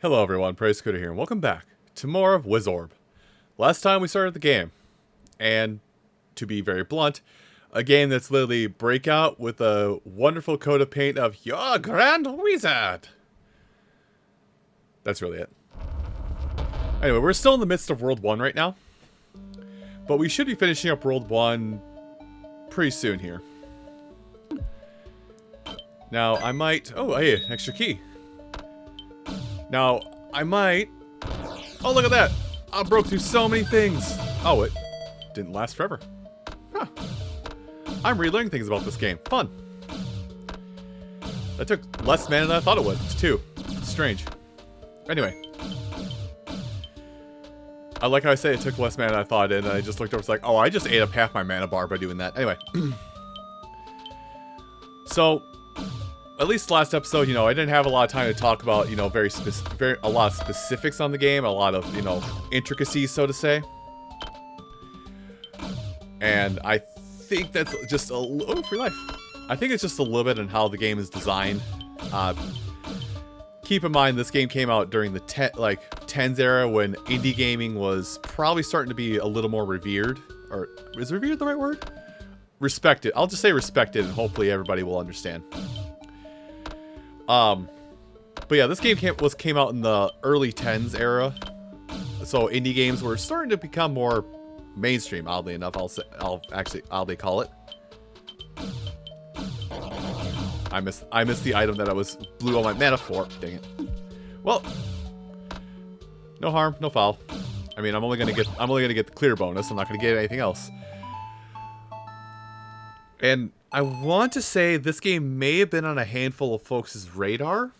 Hello everyone, Praise Scooter here, and welcome back to more of Wizorb. Last time we started the game, and to be very blunt, a game that's literally Breakout with a wonderful coat of paint of your Grand Wizard. That's really it. Anyway, we're still in the midst of World 1 right now, but we should be finishing up World 1 pretty soon here. Now, I might... Oh, hey, extra key. Now, I might... Oh, look at that! I broke through so many things! Oh, it didn't last forever. Huh. I'm relearning things about this game. Fun. That took less mana than I thought it would, too. Strange. Anyway. I like how I say it took less mana than I thought it, and I just looked over, it's like, oh, I just ate up half my mana bar by doing that. Anyway. So... At least last episode, you know, I didn't have a lot of time to talk about, you know, a lot of specifics on the game, a lot of, you know, intricacies, so to say. And I think that's just a little... Oh, free life. I think it's just a little bit on how the game is designed. Keep in mind, this game came out during the 10s era when indie gaming was probably starting to be a little more revered. Or, is revered the right word? Respected. I'll just say respected, and hopefully everybody will understand. But yeah, this game came out in the early 10s era, so indie games were starting to become more mainstream. Oddly enough, I'll actually oddly call it. I missed the item that I was blew on my mana for. Dang it. Well, no harm, no foul. I mean, I'm only gonna get the clear bonus. I'm not gonna get anything else. And I want to say this game may have been on a handful of folks' radar,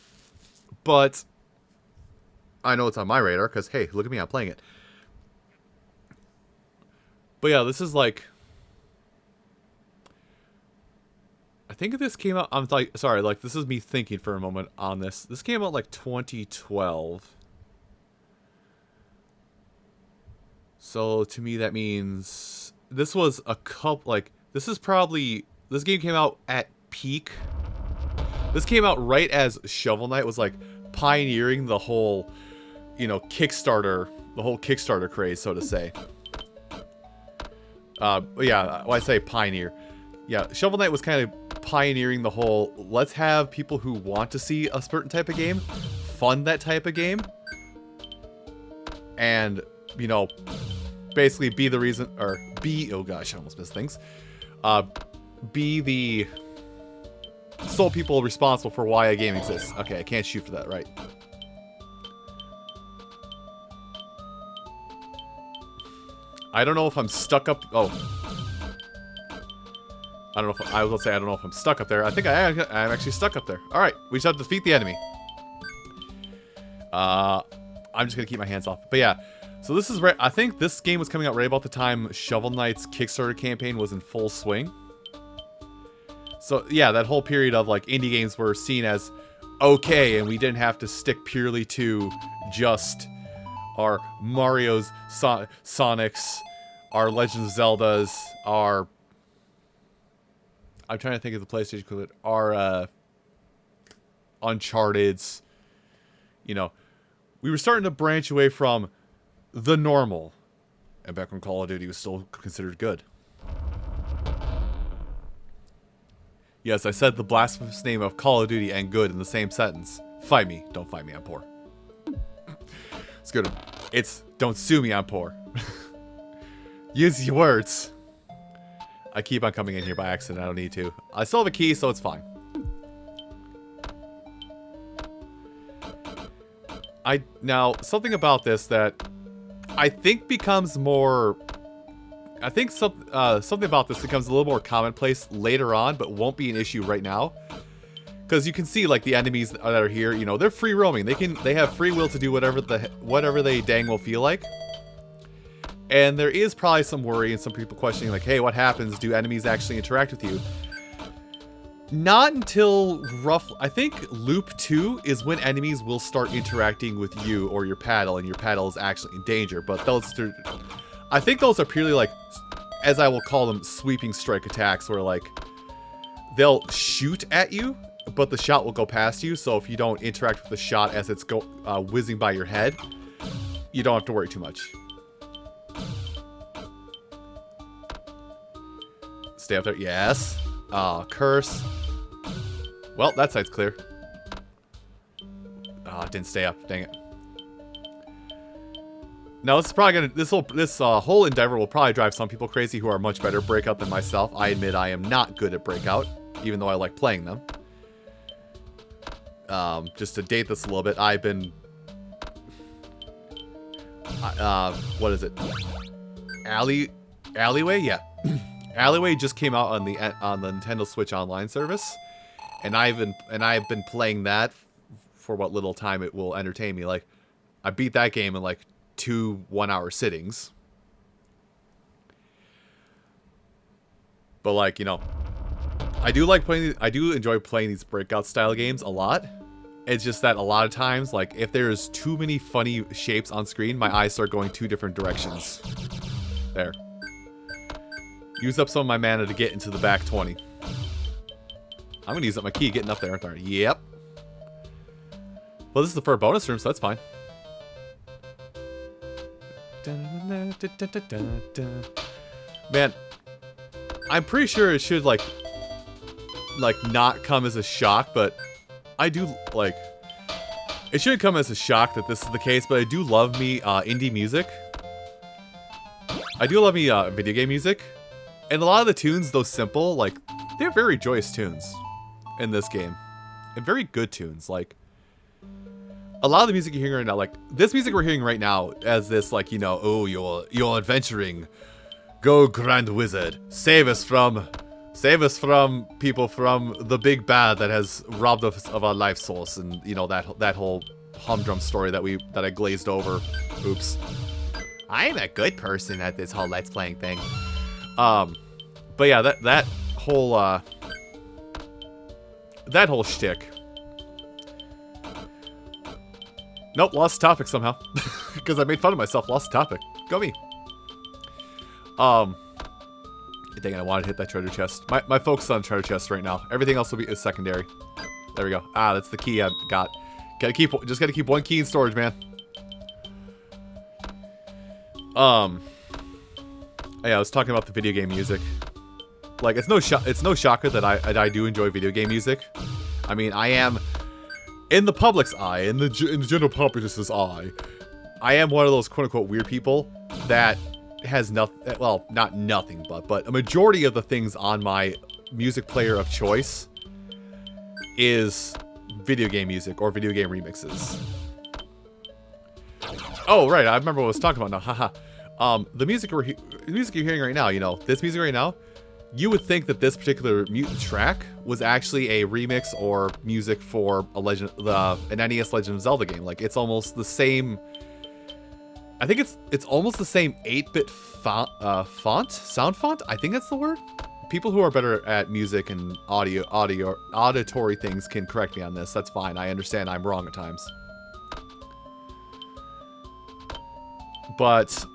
but I know it's on my radar because, hey, look at me, I'm playing it. But yeah, this is like... I think this came out... I'm like, sorry, like, this is me thinking for a moment on this. This came out like 2012. So to me, that means this was a couple, like, this is probably... This game came out at peak. This came out right as Shovel Knight was like pioneering the whole, you know, Kickstarter craze, so to say. Yeah, when I say pioneer, yeah, Shovel Knight was kind of pioneering the whole, let's have people who want to see a certain type of game fund that type of game, and, you know, basically be the reason, or be, oh gosh, I almost missed things. Be the sole people responsible for why a game exists. Okay, I can't shoot for that, right? I don't know if I'm stuck up... Oh. I don't know if... I was going to say, I don't know if I'm stuck up there. I think I'm actually stuck up there. Alright, we just have to defeat the enemy. I'm just going to keep my hands off. But yeah, so this is right... I think this game was coming out right about the time Shovel Knight's Kickstarter campaign was in full swing. So, yeah, that whole period of, like, indie games were seen as okay, and we didn't have to stick purely to just our Mario's, Sonic's, our Legend of Zelda's, our... I'm trying to think of the PlayStation equivalent. Our, Uncharted's. You know, we were starting to branch away from the normal. And back when Call of Duty was still considered good. Yes, I said the blasphemous name of Call of Duty and good in the same sentence. Fight me. Don't fight me, I'm poor. It's good. It's, don't sue me, I'm poor. Use your words. I keep on coming in here by accident, I don't need to. I still have a key, so it's fine. Now, something about this that I think becomes more... I think something about this becomes a little more commonplace later on, but won't be an issue right now. Because you can see, like, the enemies that are here, you know, they're free roaming. They have free will to do whatever they dang well feel like. And there is probably some worry and some people questioning, like, hey, what happens? Do enemies actually interact with you? Not until I think Loop 2 is when enemies will start interacting with you or your paddle, and your paddle is actually in danger. But I think those are purely, like, as I will call them, sweeping strike attacks, where, like, they'll shoot at you, but the shot will go past you. So if you don't interact with the shot as it's whizzing by your head, you don't have to worry too much. Stay up there. Yes. Curse. Well, that side's clear. It didn't stay up. Dang it. Now this is probably gonna this whole endeavor will probably drive some people crazy who are much better at Breakout than myself. I admit I am not good at Breakout, even though I like playing them. Just to date this a little bit, I've been what is it? Alleyway? Yeah. Alleyway just came out on the Nintendo Switch Online service, and I've been playing that for what little time it will entertain me. Like, I beat that game in like 2 1-hour sittings. But like, you know, I do enjoy playing these Breakout style games a lot. It's just that a lot of times, like, if there's too many funny shapes on screen, my eyes start going 2 different directions. There. Use up some of my mana to get into the back 20. I'm gonna use up my key getting up there, aren't I? Yep. Well, this is the for a bonus room, so that's fine. Man, I'm pretty sure it should like not come as a shock, but I do like it shouldn't come as a shock that this is the case, but I do love me indie music. I do love me video game music, and a lot of the tunes, though simple, like they're very joyous tunes in this game, and very good tunes. Like a lot of the music you're hearing right now, like this music we're hearing right now, as this like, you know, oh, you're adventuring, go Grand Wizard, save us from people from the big bad that has robbed us of our life source, and you know that whole humdrum story that I glazed over. Oops. I'm a good person at this whole Let's Playing thing. But yeah, that whole shtick. Nope, lost topic somehow. Because I made fun of myself, lost topic. Go me. Dang it, I wanted to hit that treasure chest. My focus on treasure chest right now. Everything else is secondary. There we go. That's the key I got. Just gotta keep one key in storage, man. Yeah, I was talking about the video game music. Like, it's no shocker that I do enjoy video game music. I mean, I am, in the public's eye, in the general populace's eye, I am one of those quote-unquote weird people that has nothing, well, not nothing, but a majority of the things on my music player of choice is video game music or video game remixes. Oh, right, I remember what I was talking about now, haha. The music you're hearing right now, you know, this music right now, you would think that this particular track was actually a remix or music for an NES Legend of Zelda game. Like, it's almost the same. I think it's almost the same 8-bit sound font. I think that's the word. People who are better at music and auditory things can correct me on this. That's fine. I understand I'm wrong at times. But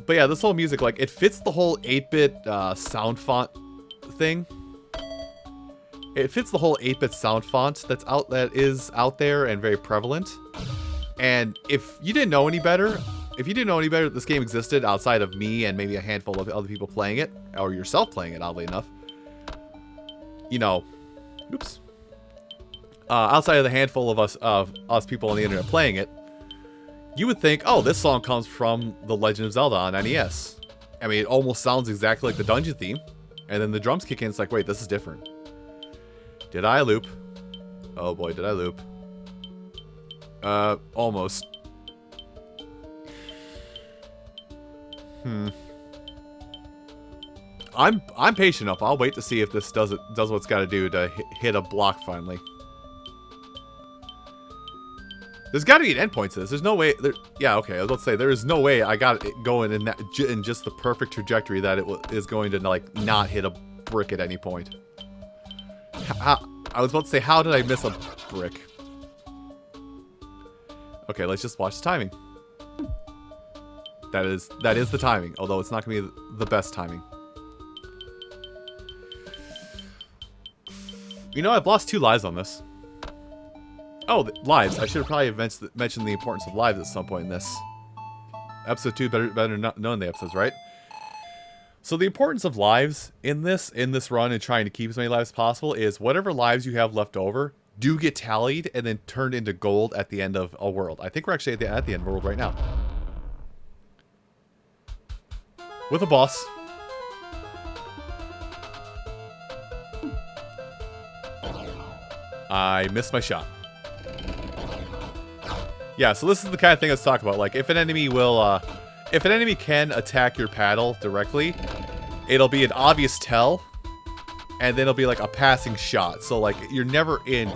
yeah, this whole music, like, it fits the whole 8-bit sound font thing. It fits the whole 8-bit sound font that is out there and very prevalent. And if you didn't know any better, that this game existed outside of me and maybe a handful of other people playing it, or yourself playing it, oddly enough, you know, oops, outside of the handful of us people on the internet playing it, you would think, oh, this song comes from The Legend of Zelda on NES. I mean, it almost sounds exactly like the dungeon theme. And then the drums kick in, it's like, wait, this is different. Did I loop? Oh boy, did I loop. Almost. I'm patient enough. I'll wait to see if this does what it's got to do to hit a block finally. There's got to be an endpoint to this. There's no way. Yeah, okay. I was about to say there is no way I got it going in just the perfect trajectory that it is going to like not hit a brick at any point. I was about to say, how did I miss a brick? Okay, let's just watch the timing. That is the timing, although it's not going to be the best timing. You know, I've lost 2 lives on this. Oh, lives. I should have probably mentioned the importance of lives at some point in this. Episode 2, better not knowing the episodes, right? So the importance of lives in this run and trying to keep as many lives as possible is whatever lives you have left over do get tallied and then turned into gold at the end of a world. I think we're actually at the end of a world right now. With a boss. I missed my shot. Yeah, so this is the kind of thing let's talk about. Like, if an enemy can attack your paddle directly, it'll be an obvious tell, and then it'll be like a passing shot. So like, you're never in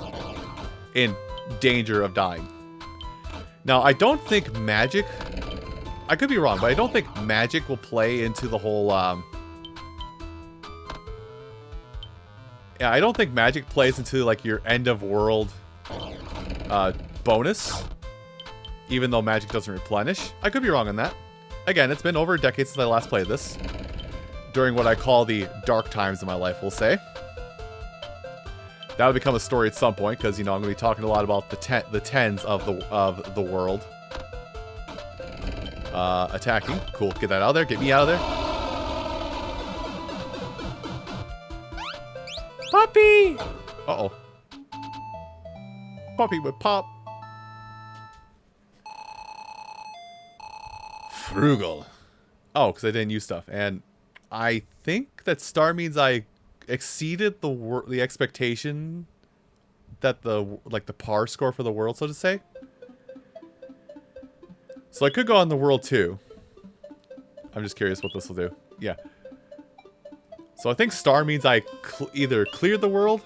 danger of dying. Now, I don't think magic, I could be wrong, but I don't think magic will play into the whole, yeah, I don't think magic plays into like your end of world bonus, even though magic doesn't replenish. I could be wrong on that. Again, it's been over a decade since I last played this. During what I call the dark times of my life, we'll say. That'll become a story at some point, because, you know, I'm going to be talking a lot about the tens of the world. Attacking. Cool. Get that out of there. Get me out of there. Puppy! Uh-oh. Puppy with pop. Frugal. Oh, because I didn't use stuff. And I think that star means I exceeded the expectation that the par score for the world, so to say. So I could go on the world too. I'm just curious what this will do. Yeah. So I think star means I either cleared the world.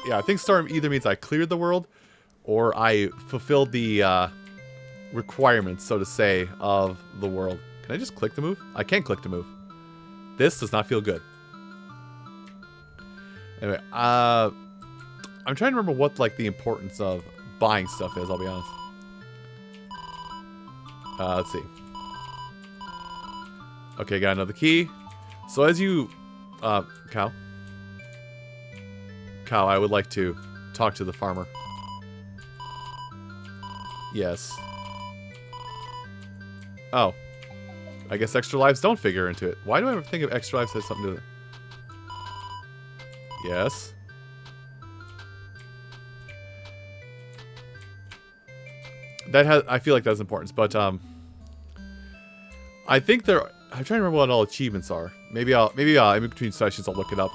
Yeah, I think star either means I cleared the world or I fulfilled the requirements, so to say, of the world. Can I just click to move? I can't click to move. This does not feel good. Anyway, I'm trying to remember what like the importance of buying stuff is, I'll be honest. Let's see. Okay, got another key. So as you Cow, I would like to talk to the farmer. Yes. Oh. I guess extra lives don't figure into it. Why do I ever think of extra lives as something to do with it? Yes. That has, I feel like that's important, but I think there. I'm trying to remember what all achievements are. Maybe in between sessions I'll look it up.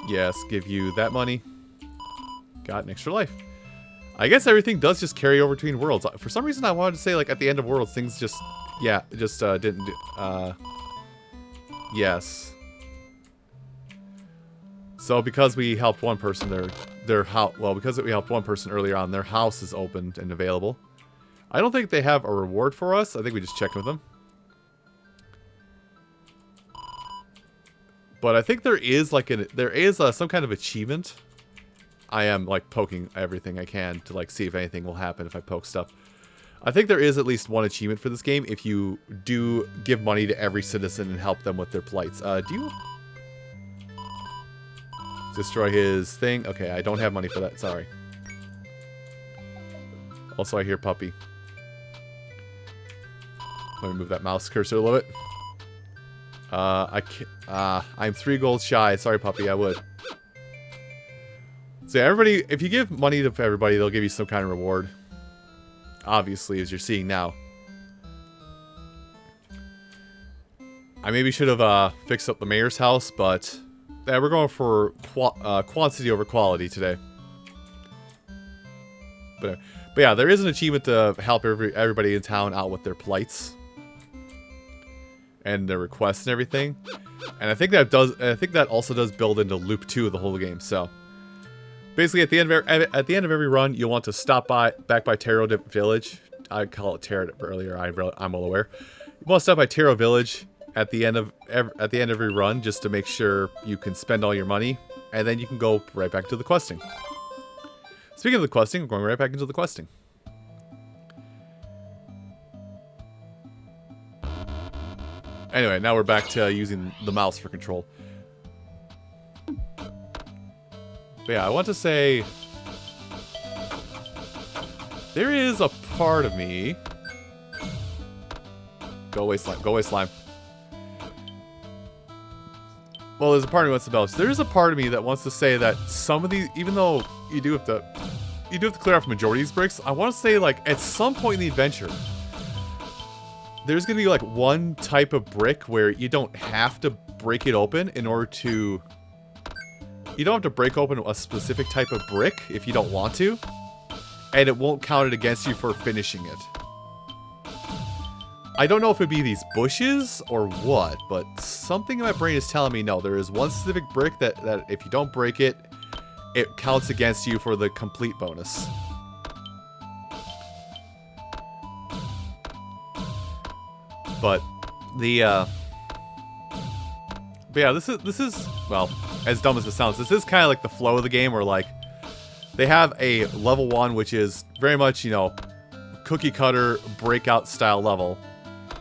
Yes, give you that money. Got an extra life. I guess everything does just carry over between worlds. For some reason, I wanted to say like at the end of worlds, things just, yeah, just didn't do. Yes. So because we helped one person, their house. Well, because we helped one person earlier on, their house is opened and available. I don't think they have a reward for us. I think we just check with them. But I think there is like some kind of achievement. I am like poking everything I can to like see if anything will happen if I poke stuff. I think there is at least one achievement for this game if you do give money to every citizen and help them with their plights. Do you destroy his thing? Okay, I don't have money for that. Sorry. Also, I hear puppy. Let me move that mouse cursor a little bit. I'm 3 gold shy. Sorry, puppy. I would. So everybody, if you give money to everybody, they'll give you some kind of reward. Obviously, as you're seeing now. I maybe should have fixed up the mayor's house, but we're going for quantity over quality today. But yeah, there is an achievement to help everybody in town out with their plights and their requests and everything. And I think that also does build into loop 2 of the whole game. So basically, at the end of every run, you'll want to stop back by Taro Village. I call it Taro earlier. I'm well aware. You want to stop by Taro Village at the end of every run just to make sure you can spend all your money, and then you can go right back to the questing. Speaking of the questing, I'm going right back into the questing. Anyway, now we're back to using the mouse for control. But yeah, I want to say... There is a part of me... Go away, slime. Go away, slime. Well, there's a part of me that wants to belch. There is a part of me that wants to say that some of these... Even though you do have to... You do have to clear off the majority of these bricks. I want to say, like, at some point in the adventure... There's going to be, like, one type of brick where you don't have to break it open in order to... You don't have to break open a specific type of brick if you don't want to. And it won't count it against you for finishing it. I don't know if it'd be these bushes or what, but something in my brain is telling me no. There is one specific brick that if you don't break it, it counts against you for the complete bonus. But the but yeah, this is well, as dumb as it sounds, this is kind of like the flow of the game where like they have a level 1 which is very much, you know, cookie cutter breakout style level.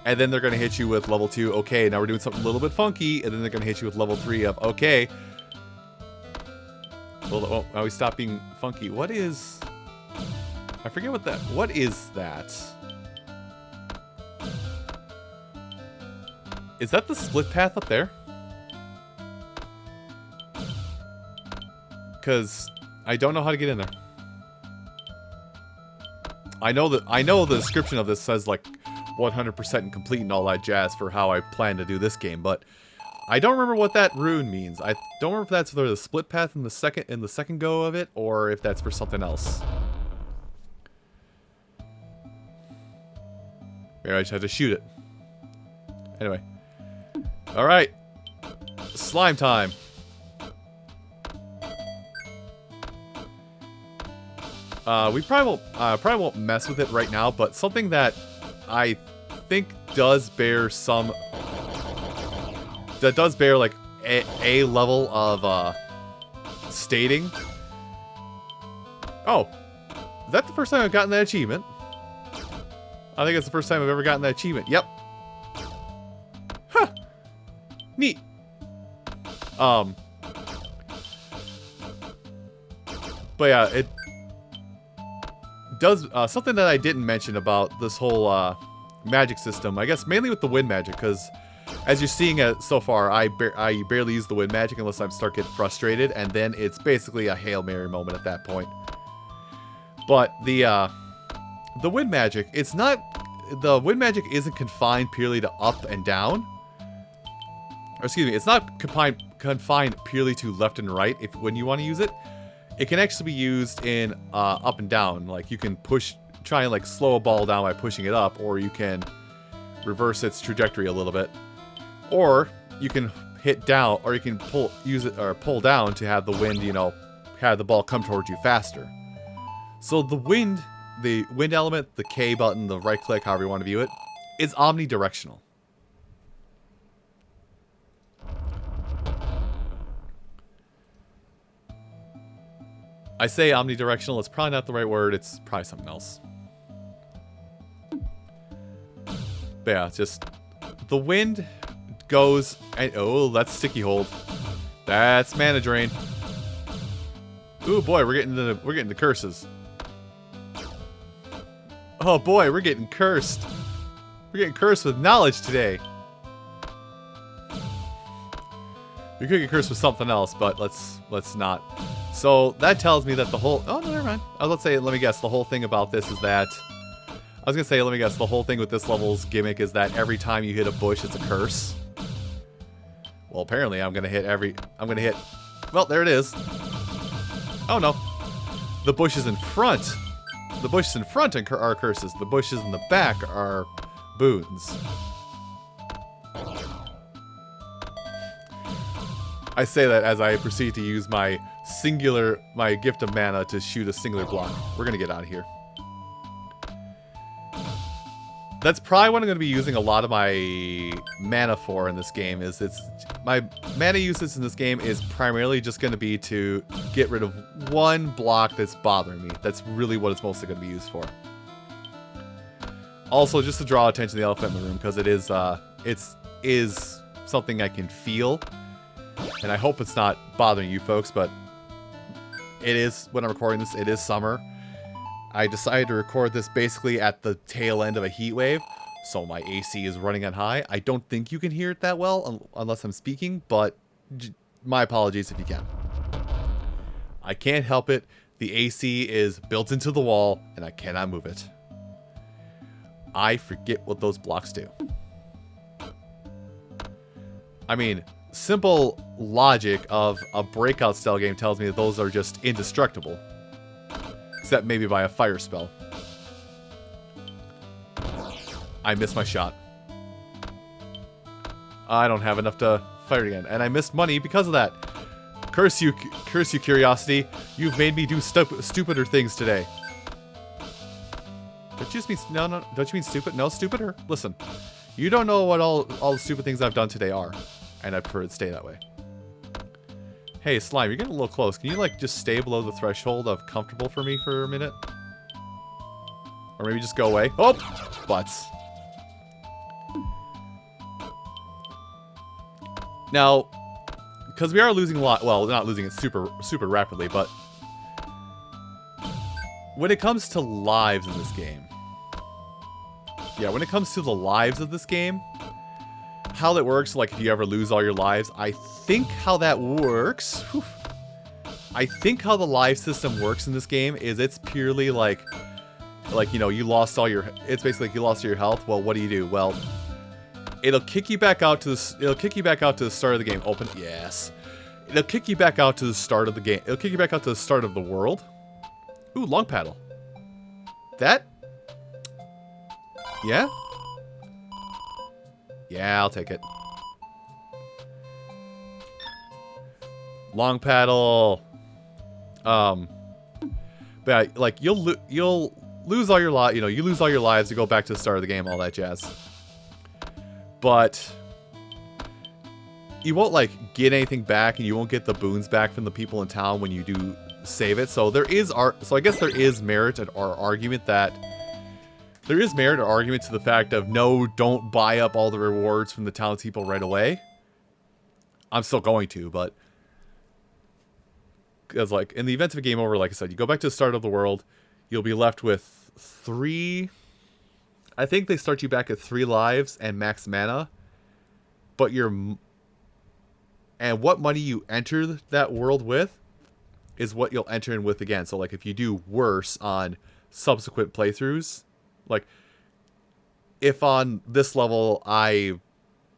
And then they're going to hit you with level 2, okay, now we're doing something a little bit funky, and then they're going to hit you with level 3 of okay. Well, now we stop being funky. What is I forget what is that? Is that the split path up there? Because I don't know how to get in there. I know the description of this says like 100% and complete and all that jazz for how I plan to do this game, but I don't remember what that rune means. I don't remember if that's for the split path in the second go of it, or if that's for something else. Maybe I just have to shoot it. Anyway. Alright. Slime time. We probably won't mess with it right now, but something that I think does bear some... That does bear, like, a level of, stating. Oh. Is that the first time I've gotten that achievement? I think it's the first time I've ever gotten that achievement. Yep. Huh. Neat. But yeah, it does something that I didn't mention about this whole magic system. I guess mainly with the wind magic, because as you're seeing it so far, I barely use the wind magic unless I start getting frustrated, and then it's basically a Hail Mary moment at that point. But the wind magic, it's not... The wind magic isn't confined purely to up and down. Or excuse me, it's not confined purely to left and right when you want to use it. It can actually be used in up and down. Like you can try and like slow a ball down by pushing it up, or you can reverse its trajectory a little bit. Or you can hit down, or you can pull down to have the wind, you know, have the ball come towards you faster. So the wind element, the K button, the right click, however you want to view it, is omnidirectional. I say omnidirectional, it's probably not the right word, it's probably something else. But yeah, just the wind goes and oh, that's sticky hold. That's mana drain. Ooh boy, we're getting the curses. Oh boy, we're getting cursed. We're getting cursed with knowledge today. We could get cursed with something else, but let's not. So that tells me that the whole... Oh, no, never mind. Let me guess. The whole thing about this is that... I was going to say, let me guess. The whole thing with this level's gimmick is that every time you hit a bush, it's a curse. Well, apparently I'm going to hit... Well, there it is. Oh, no. The bushes in front. The bushes in front are curses. The bushes in the back are boons. I say that as I proceed to use my gift of mana to shoot a singular block. We're gonna get out of here. That's probably what I'm gonna be using a lot of my mana for in this game. My mana usage in this game is primarily just gonna be to get rid of one block that's bothering me. That's really what it's mostly gonna be used for. Also, just to draw attention to the elephant in the room, because it is something I can feel. And I hope it's not bothering you folks, but it is, when I'm recording this, it is summer. I decided to record this basically at the tail end of a heat wave, so my AC is running on high. I don't think you can hear it that well unless I'm speaking, but my apologies if you can. I can't help it. The AC is built into the wall, and I cannot move it. I forget what those blocks do. I mean, simple logic of a breakout style game tells me that those are just indestructible. Except maybe by a fire spell. I missed my shot. I don't have enough to fire again. And I missed money because of that. Curse you, curiosity. You've made me do stupider things today. Don't you just mean, no, don't you mean stupid? No, stupider? Listen, you don't know what all the stupid things I've done today are. And I prefer it to stay that way. Hey, Slime, you're getting a little close. Can you, like, just stay below the threshold of comfortable for me for a minute? Or maybe just go away. Oh! Butts. Now, because we are losing a lot, well, not losing it super rapidly, but when it comes to lives in this game, yeah, when it comes to the lives of this game, how that works, like if you ever lose all your lives, I think how that works, I think how the life system works in this game is it's purely like, you know, you lost all your, it's basically like you lost all your health. Well, what do? Well, it'll kick you back out to the, it'll kick you back out to the start of the game. Open, yes. It'll kick you back out to the start of the game. It'll kick you back out to the start of the world. Ooh, long paddle. That? Yeah? Yeah, I'll take it. Long paddle. But like you'll lose all your you know, you lose all your lives to go back to the start of the game, all that jazz. But you won't like get anything back, and you won't get the boons back from the people in town when you do save it. So there is so I guess there is merit or argument that there is merit or argument to the fact of no, don't buy up all the rewards from the townspeople right away. I'm still going to, but because like in the event of a game over, like I said, you go back to the start of the world, you'll be left with 3. I think they start you back at 3 lives and max mana, but and what money you enter that world with is what you'll enter in with again. So like if you do worse on subsequent playthroughs, like if on this level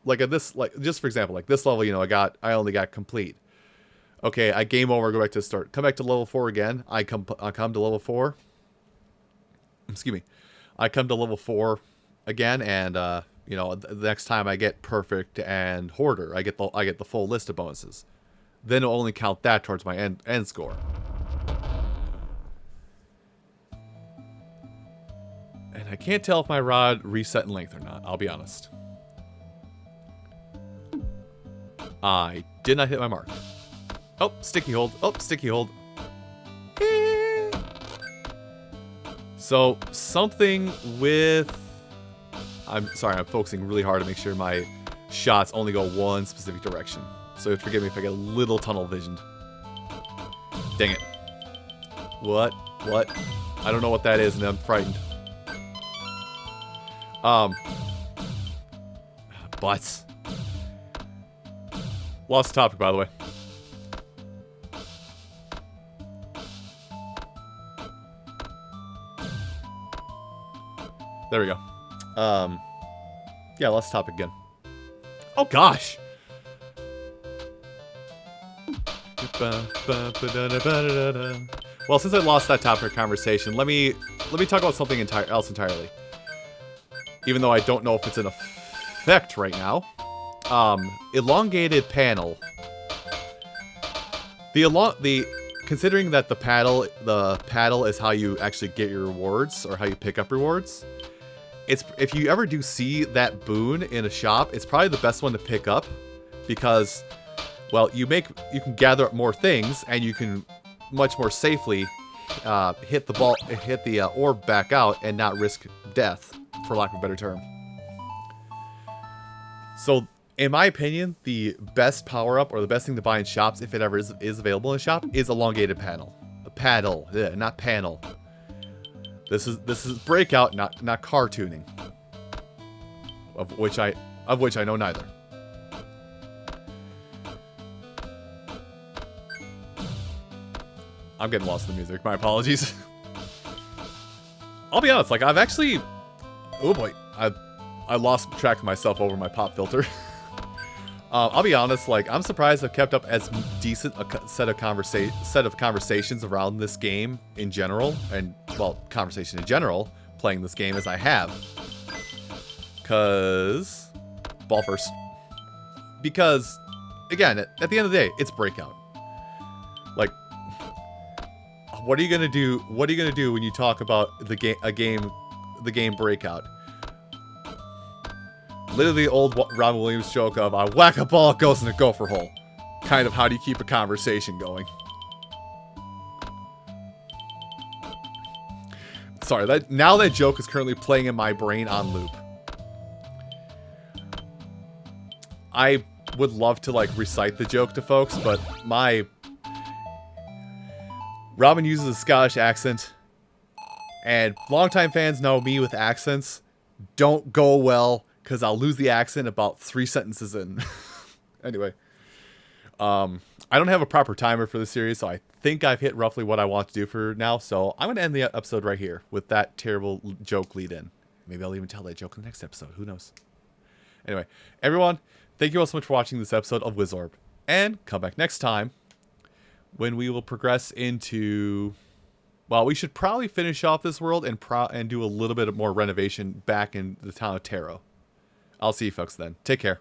just for example, like this level, you know, I only got complete. Okay, I game over, go back to the start. Come back to level 4 again. I come to level 4. Excuse me. I come to level 4 again, and you know, the next time I get perfect and hoarder, I get the full list of bonuses. Then it'll only count that towards my end score. And I can't tell if my rod reset in length or not, I'll be honest. I did not hit my mark. Oh, sticky hold. Oh, sticky hold. So, something with... I'm sorry, I'm focusing really hard to make sure my shots only go one specific direction. So forgive me if I get a little tunnel visioned. Dang it. What? I don't know what that is, and I'm frightened. Butts. Lost topic, by the way. There we go. Yeah, lost topic again. Oh gosh. Well, since I lost that topic conversation, let me talk about something else entirely. Even though I don't know if it's in effect right now. Elongated panel. Considering that the paddle is how you actually get your rewards or how you pick up rewards. If you ever do see that boon in a shop, it's probably the best one to pick up because, well, you can gather up more things and you can much more safely hit the orb back out and not risk death, for lack of a better term. So, in my opinion, the best power up or the best thing to buy in shops, if it ever is available in a shop, is elongated panel. paddle. Yeah, not panel. This is breakout, not car tuning. Of which I know neither. I'm getting lost in the music. My apologies. I'll be honest, like I've actually, oh boy, I lost track of myself over my pop filter. I'll be honest, like I'm surprised I've kept up as decent a set of conversations around this game in general, and well, conversation in general, playing this game as I have. Ball first. Because, again, at the end of the day, it's breakout. Like, what are you gonna do? What are you gonna do when you talk about the game breakout? Literally the old Robin Williams joke of I whack a ball, it goes in a gopher hole. Kind of how do you keep a conversation going? Sorry, now that joke is currently playing in my brain on loop. I would love to like recite the joke to folks, but my Robin uses a Scottish accent, and longtime fans know me with accents don't go well because I'll lose the accent about 3 sentences in. Anyway, I don't have a proper timer for the series, so I think I've hit roughly what I want to do for now. So I'm going to end the episode right here with that terrible joke lead in. Maybe I'll even tell that joke in the next episode. Who knows? Anyway, everyone, thank you all so much for watching this episode of Wizorb. And come back next time when we will progress into... Well, we should probably finish off this world and do a little bit of more renovation back in the town of Taro. I'll see you folks then. Take care.